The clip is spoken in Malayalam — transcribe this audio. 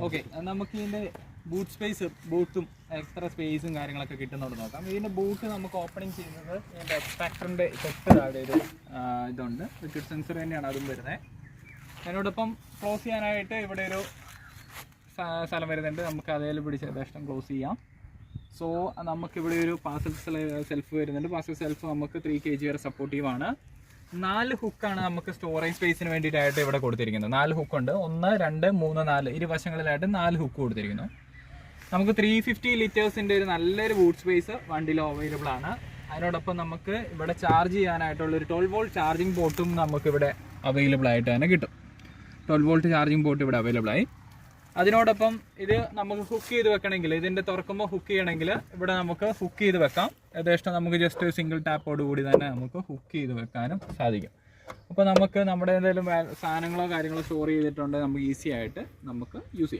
ഓക്കെ, നമുക്ക് ഇതിൻ്റെ ബൂട്ട് സ്പേസ്, ബൂട്ടും എക്സ്ട്രാ സ്പേസും കാര്യങ്ങളൊക്കെ കിട്ടുന്നുണ്ട് നോക്കാം. ഇതിൻ്റെ ബൂട്ട് നമുക്ക് ഓപ്പണിങ് ചെയ്യുന്നത് ഇതിൻ്റെ എക്സ്ട്രാക്ടറിൻ്റെ തൊട്ട് താഴെ ഒരു ഇതുണ്ട്, ലിക്വിഡ് സെൻസർ തന്നെയാണ് അതും വരുന്നത്. അതിനോടൊപ്പം ക്ലോസ് ചെയ്യാനായിട്ട് ഇവിടെ ഒരു സ്ഥലം വരുന്നുണ്ട്, നമുക്ക് അതേൽ പിടിച്ച് യഥേഷ്ടം ക്ലോസ് ചെയ്യാം. സോ നമുക്കിവിടെ ഒരു പാർസൽ സെൽഫ് വരുന്നുണ്ട്. പാർസൽ സെൽഫ് നമുക്ക് 3 kg വരെ സപ്പോർട്ടീവാണ്. 4 ഹുക്കാണ് നമുക്ക് സ്റ്റോറേജ് സ്പേസിന് വേണ്ടിയിട്ടായിട്ട് ഇവിടെ കൊടുത്തിരിക്കുന്നത്. 4 ഹുക്കുണ്ട്, 1, 2, 3, 4 ഇരുവശങ്ങളിലായിട്ട് 4 ഹുക്ക് കൊടുത്തിരിക്കുന്നു. നമുക്ക് 350 ലിറ്റേഴ്സിൻ്റെ ഒരു നല്ലൊരു ബൂട്ട് സ്പേസ് വണ്ടിയിൽ അവൈലബിൾ ആണ്. അതിനോടൊപ്പം നമുക്ക് ഇവിടെ ചാർജ് ചെയ്യാനായിട്ടുള്ളൊരു 12 വോൾട്ട് ചാർജിങ് പോർട്ടും നമുക്കിവിടെ അവൈലബിൾ ആയിട്ട് തന്നെ കിട്ടും. 12 വോൾട്ട് ചാർജിങ് പോർട്ട് ഇവിടെ അവൈലബിൾ ആയി. അതിനോടൊപ്പം ഇത് നമുക്ക് ഹുക്ക് ചെയ്ത് വെക്കണമെങ്കിൽ, ഇതിൻ്റെ തുറക്കുമ്പോൾ ഹുക്ക് ചെയ്യണമെങ്കിൽ ഇവിടെ നമുക്ക് ഹുക്ക് ചെയ്ത് വെക്കാം. യഥേഷ്ടം നമുക്ക് ജസ്റ്റ് സിംഗിൾ ടാപ്പോട് കൂടി തന്നെ നമുക്ക് ഹുക്ക് ചെയ്ത് വെക്കാനും സാധിക്കും. അപ്പോൾ നമുക്ക് നമ്മുടെ എന്തെങ്കിലും സാധനങ്ങളോ കാര്യങ്ങളോ സ്റ്റോർ ചെയ്തിട്ടുണ്ടെങ്കിൽ നമുക്ക് ഈസി ആയിട്ട് നമുക്ക് യൂസ് ചെയ്യാം.